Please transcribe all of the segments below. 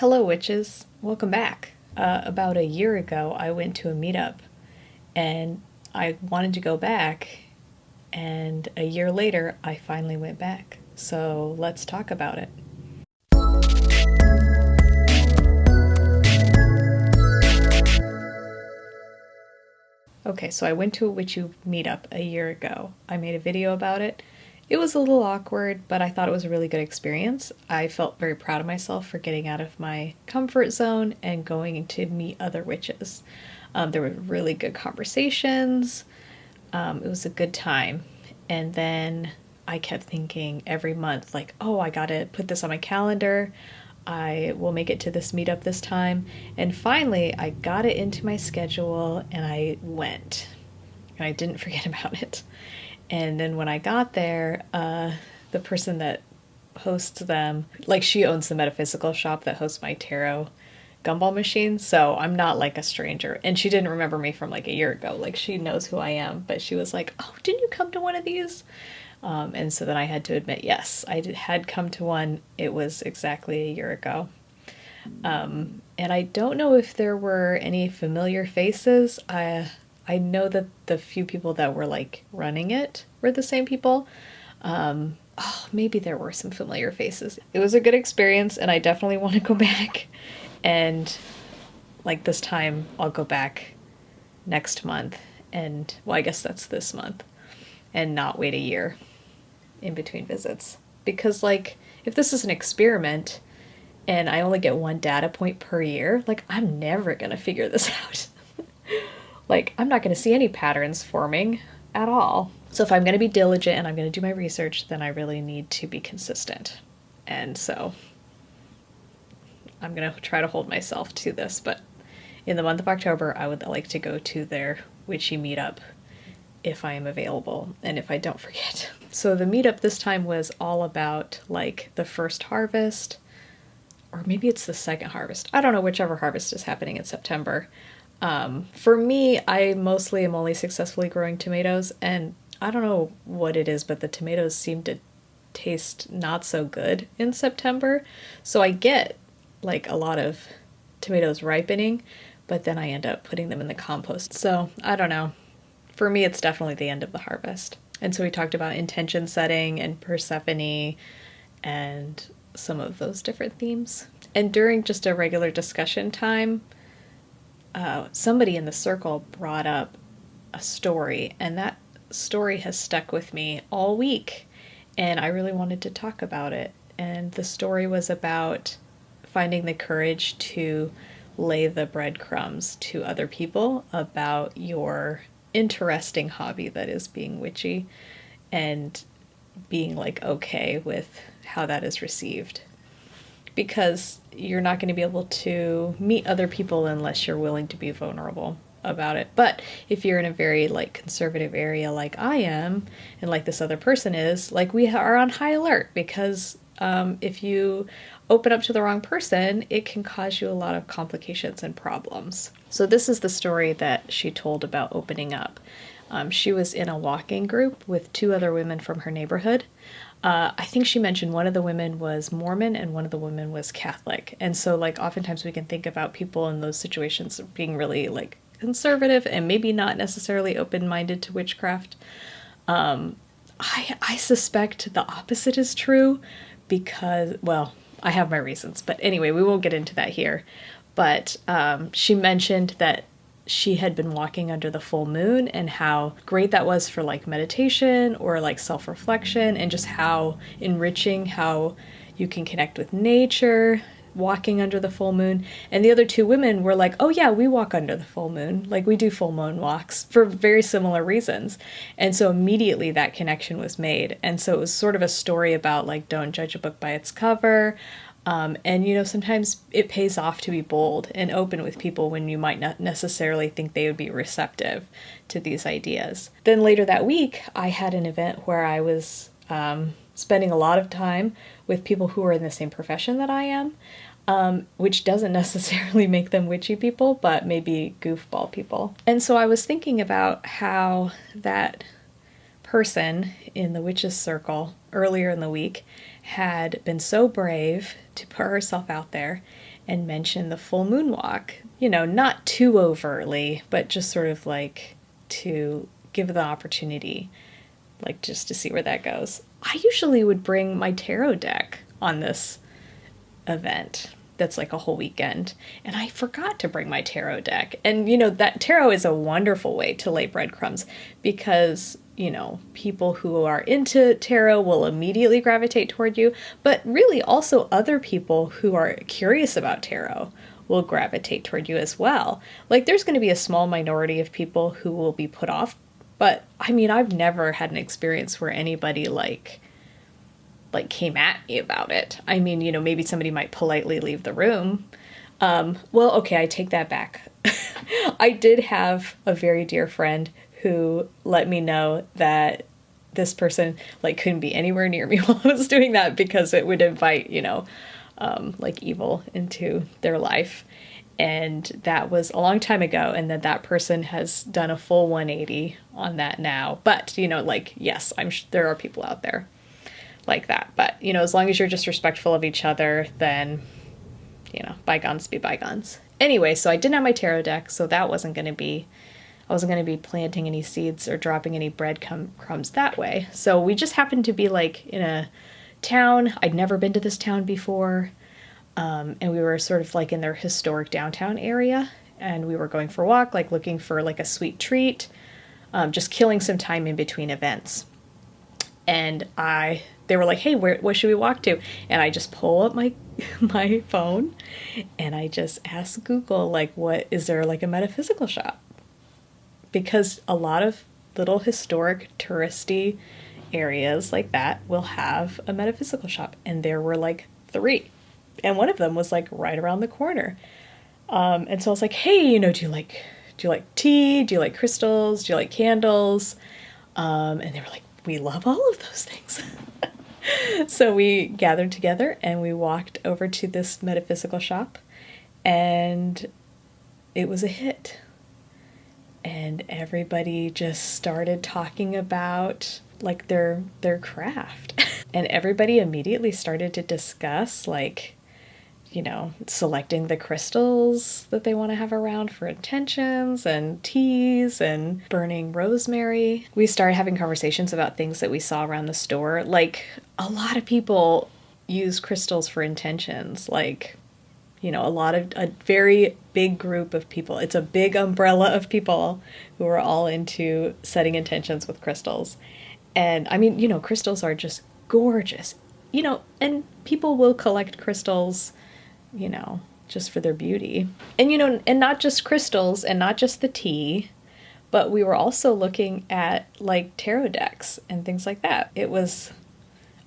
Hello, witches. Welcome back. About a year ago, I went to a meetup and I wanted to go back, and a year later, I finally went back. So let's talk about it. Okay, so I went to a witchy meetup a year ago. I made a video about it. It was a little awkward, but I thought it was a really good experience. I felt very proud of myself for getting out of my comfort zone and going to meet other witches. There were really good conversations. It was a good time. And then I kept thinking every month, like, oh, I gotta put this on my calendar. I will make it to this meetup this time. And finally, I got it into my schedule and I went. And I didn't forget about it. And then when I got there, the person that hosts them, like, she owns the metaphysical shop that hosts my tarot gumball machine, so I'm not like a stranger. And she didn't remember me from like a year ago. Like, she knows who I am, but she was like, oh, didn't you come to one of these? And so then I had to admit, yes, had come to one. It was exactly a year ago. And I don't know if there were any familiar faces. I know that the few people that were like running it were the same people. Oh, maybe there were some familiar faces. It was a good experience, and I definitely want to go back. And like this time, I'll go back next month. And well, I guess that's this month, and not wait a year in between visits. Because, like, if this is an experiment and I only get one data point per year, like, I'm never gonna figure this out. Like, I'm not gonna see any patterns forming at all. So if I'm gonna be diligent and I'm gonna do my research, then I really need to be consistent. And so I'm gonna try to hold myself to this. But in the month of October, I would like to go to their witchy meetup if I am available and if I don't forget. So the meetup this time was all about like the first harvest, or maybe it's the second harvest. I don't know, whichever harvest is happening in September. For me, I mostly am only successfully growing tomatoes, and I don't know what it is, but the tomatoes seem to taste not so good in September. So I get like a lot of tomatoes ripening, but then I end up putting them in the compost. So I don't know. For me, it's definitely the end of the harvest. And so we talked about intention setting and Persephone and some of those different themes. And during just a regular discussion time, somebody in the circle brought up a story, and that story has stuck with me all week. And I really wanted to talk about it. And the story was about finding the courage to lay the breadcrumbs to other people about your interesting hobby that is being witchy, and being like okay with how that is received, because you're not going to be able to meet other people unless you're willing to be vulnerable about it. But if you're in a very like conservative area like I am, and like this other person is, like, we are on high alert, because if you open up to the wrong person, it can cause you a lot of complications and problems. So this is the story that she told about opening up. She was in a walking group with two other women from her neighborhood. I think she mentioned one of the women was Mormon and one of the women was Catholic. And so, like, oftentimes we can think about people in those situations being really, like, conservative and maybe not necessarily open-minded to witchcraft. I suspect the opposite is true because, well, I have my reasons. But anyway, we won't get into that here. But she mentioned that she had been walking under the full moon and how great that was for like meditation or like self-reflection, and just how enriching, how you can connect with nature walking under the full moon. And the other two women were like, oh yeah, we walk under the full moon. Like, we do full moon walks for very similar reasons. And so immediately that connection was made. And so it was sort of a story about like, don't judge a book by its cover. And, you know, sometimes it pays off to be bold and open with people when you might not necessarily think they would be receptive to these ideas. Then later that week, I had an event where I was spending a lot of time with people who are in the same profession that I am, which doesn't necessarily make them witchy people, but maybe goofball people. And so I was thinking about how that person in the witches' circle earlier in the week had been so brave to put herself out there and mention the full moon walk. You know, not too overtly, but just sort of like to give the opportunity, like just to see where that goes. I usually would bring my tarot deck on this event that's like a whole weekend, and I forgot to bring my tarot deck. And you know, that tarot is a wonderful way to lay breadcrumbs because, you know, people who are into tarot will immediately gravitate toward you, but really also other people who are curious about tarot will gravitate toward you as well. Like there's going to be a small minority of people who will be put off, but I mean, I've never had an experience where anybody like came at me about it. I mean, you know, maybe somebody might politely leave the room. Well, okay, I take that back. I did have a very dear friend who let me know that this person like couldn't be anywhere near me while I was doing that because it would invite, you know, like evil into their life. And that was a long time ago. And then that person has done a full 180 on that now. But, you know, like, yes, there are people out there like that. But, you know, as long as you're just respectful of each other, then, you know, bygones be bygones. Anyway, so I didn't have my tarot deck, so that wasn't going to be, I wasn't going to be planting any seeds or dropping any breadcrumbs that way. So we just happened to be like in a town. I'd never been to this town before. And we were sort of like in their historic downtown area, and we were going for a walk, like looking for like a sweet treat, just killing some time in between events. And they were like, hey, what should we walk to? And I just pull up my phone and I just ask Google, like, is there like a metaphysical shop? Because a lot of little historic touristy areas like that will have a metaphysical shop. And there were like 3. And one of them was like right around the corner. And so I was like, hey, you know, do you like tea? Do you like crystals? Do you like candles? And they were like, we love all of those things. So we gathered together and we walked over to this metaphysical shop, and it was a hit. And everybody just started talking about like their craft. And everybody immediately started to discuss like, you know, selecting the crystals that they want to have around for intentions and teas and burning rosemary. We started having conversations about things that we saw around the store. Like a lot of people use crystals for intentions. Like, you know, a very big group of people. It's a big umbrella of people who are all into setting intentions with crystals. And I mean, you know, crystals are just gorgeous, you know, and people will collect crystals, you know, just for their beauty. And, you know, and not just crystals and not just the tea, but we were also looking at like tarot decks and things like that. It was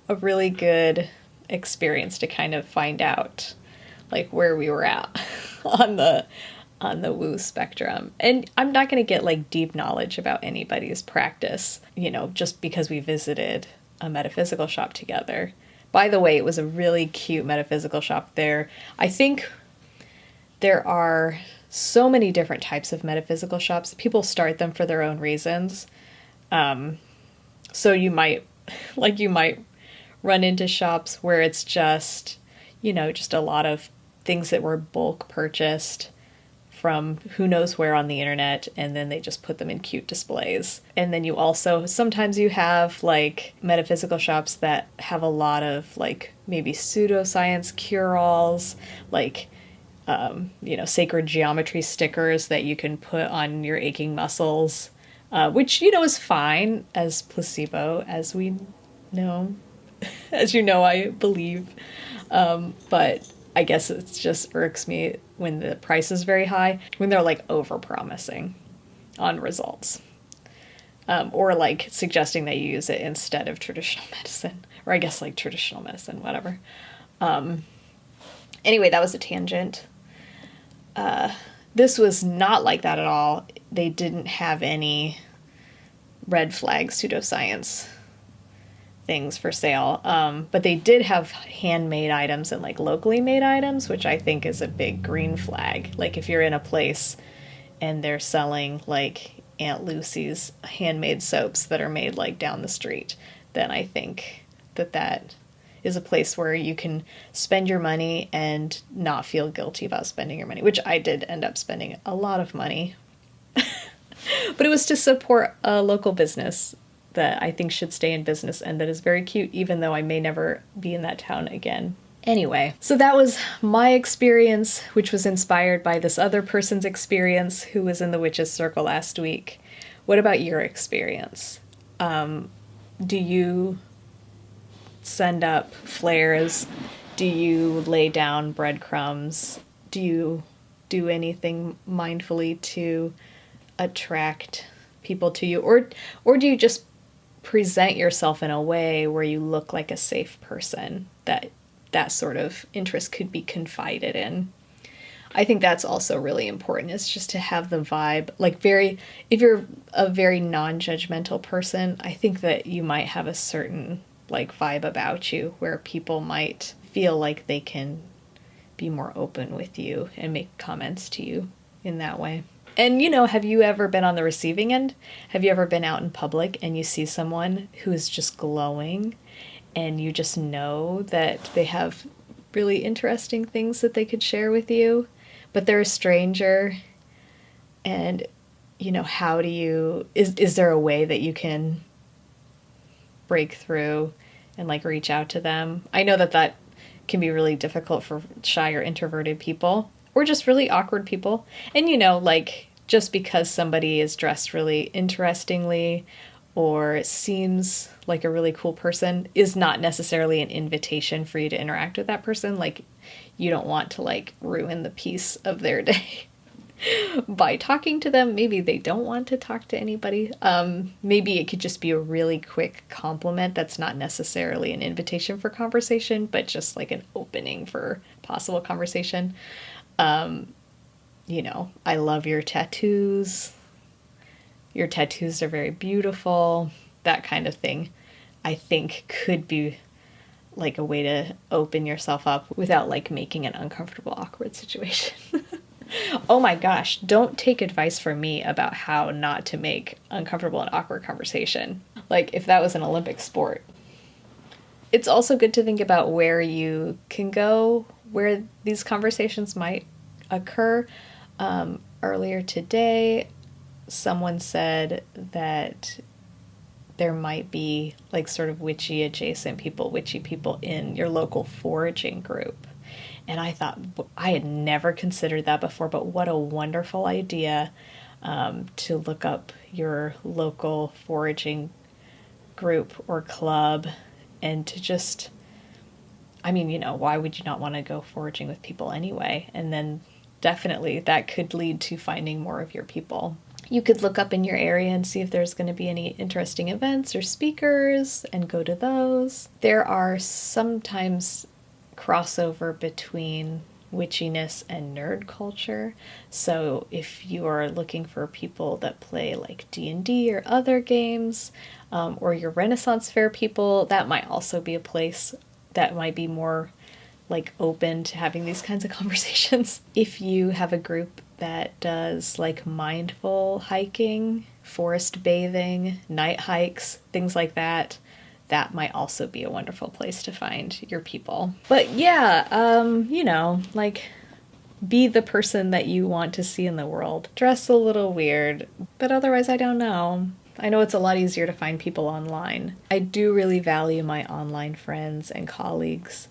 a really good experience to kind of find out like where we were at on the woo spectrum. And I'm not going to get like deep knowledge about anybody's practice, you know, just because we visited a metaphysical shop together. By the way, it was a really cute metaphysical shop there. I think there are so many different types of metaphysical shops. People start them for their own reasons. So you might run into shops where it's just, you know, just a lot of things that were bulk purchased from who knows where on the internet, and then they just put them in cute displays. And then sometimes you have like metaphysical shops that have a lot of like maybe pseudoscience cure-alls, like, you know, sacred geometry stickers that you can put on your aching muscles, which, you know, is fine as placebo, as we know, as you know, I believe. But I guess it just irks me when the price is very high, when they're like over-promising on results. Or like suggesting that you use it instead of traditional medicine, or I guess like traditional medicine, whatever. Anyway, that was a tangent. This was not like that at all. They didn't have any red flag pseudoscience things for sale, but they did have handmade items and like locally made items, which I think is a big green flag. Like if you're in a place and they're selling like Aunt Lucy's handmade soaps that are made like down the street, then I think that is a place where you can spend your money and not feel guilty about spending your money, which I did end up spending a lot of money. But it was to support a local business that I think should stay in business and that is very cute, even though I may never be in that town again. Anyway, so that was my experience, which was inspired by this other person's experience who was in the witches' circle last week. What about your experience? Do you send up flares? Do you lay down breadcrumbs? Do you do anything mindfully to attract people to you? Or do you just present yourself in a way where you look like a safe person that sort of interest could be confided in? I think that's also really important, is just to have the vibe, like if you're a very non-judgmental person, I think that you might have a certain like vibe about you where people might feel like they can be more open with you and make comments to you in that way. And, have you ever been on the receiving end? Have you ever been out in public and you see someone who is just glowing and you just know that they have really interesting things that they could share with you, but they're a stranger? And, how do you, is there a way that you can break through and like reach out to them? I know that can be really difficult for shy or introverted people, or just really awkward people. And, like, just because somebody is dressed really interestingly or seems like a really cool person is not necessarily an invitation for you to interact with that person. Like, you don't want to, like, ruin the peace of their day by talking to them. Maybe they don't want to talk to anybody. Maybe it could just be a really quick compliment that's not necessarily an invitation for conversation, but just like an opening for possible conversation. I love your tattoos. Your tattoos are very beautiful. That kind of thing, I think, could be like a way to open yourself up without like making an uncomfortable, awkward situation. Oh my gosh, don't take advice from me about how not to make uncomfortable and awkward conversation. Like if that was an Olympic sport. It's also good to think about where you can go, where these conversations might occur. Earlier today, someone said that there might be like sort of witchy people in your local foraging group. And I thought, I had never considered that before, but what a wonderful idea to look up your local foraging group or club and to just, why would you not want to go foraging with people anyway? And then definitely that could lead to finding more of your people. You could look up in your area and see if there's going to be any interesting events or speakers and go to those. There are sometimes crossover between witchiness and nerd culture. So if you are looking for people that play like D&D or other games, or your Renaissance Fair people, that might also be a place that might be more like open to having these kinds of conversations. If you have a group that does like mindful hiking, forest bathing, night hikes, things like that, that might also be a wonderful place to find your people. But yeah, like be the person that you want to see in the world. Dress a little weird, but otherwise I don't know. I know it's a lot easier to find people online. I do really value my online friends and colleagues,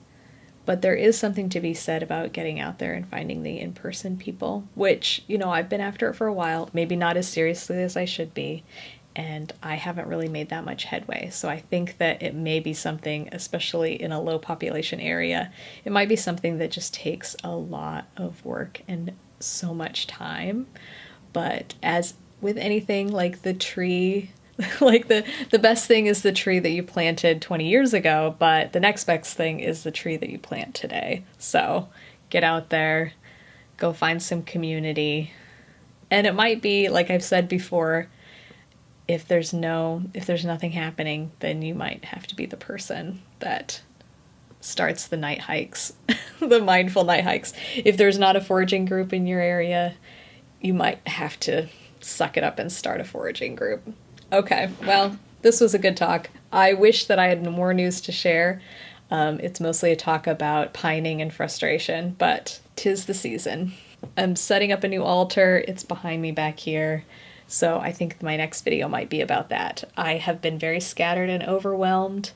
but there is something to be said about getting out there and finding the in-person people, which, I've been after it for a while, maybe not as seriously as I should be, and I haven't really made that much headway. So I think that it may be something, especially in a low population area, it might be something that just takes a lot of work and so much time. But as with anything, like the tree, like the best thing is the tree that you planted 20 years ago, but the next best thing is the tree that you plant today. So get out there, go find some community. And it might be, like I've said before, if there's nothing happening, then you might have to be the person that starts the night hikes, the mindful night hikes. If there's not a foraging group in your area, you might have to suck it up and start a foraging group. Okay, well, this was a good talk. I wish that I had more news to share. It's mostly a talk about pining and frustration, but 'tis the season. I'm setting up a new altar. It's behind me back here. So I think my next video might be about that. I have been very scattered and overwhelmed,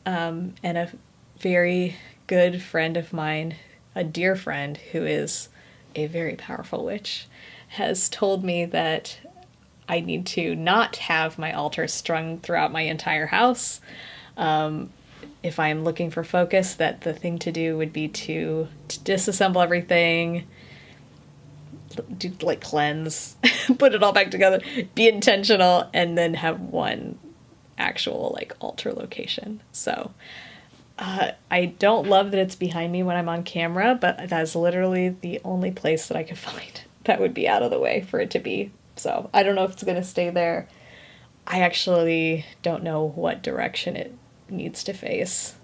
and a very good friend of mine, a dear friend who is a very powerful witch, has told me that I need to not have my altar strung throughout my entire house. If I'm looking for focus, that the thing to do would be to disassemble everything, do like cleanse, put it all back together, be intentional, and then have one actual like altar location. So I don't love that it's behind me when I'm on camera, but that's literally the only place that I could find that would be out of the way for it to be. So I don't know if it's gonna stay there. I actually don't know what direction it needs to face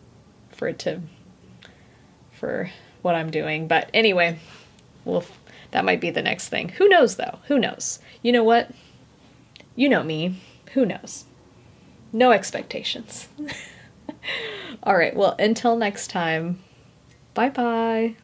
for it to, for what I'm doing. But anyway, well, that might be the next thing. Who knows though? Who knows? You know what? You know me. Who knows? No expectations. All right, well, until next time, bye-bye.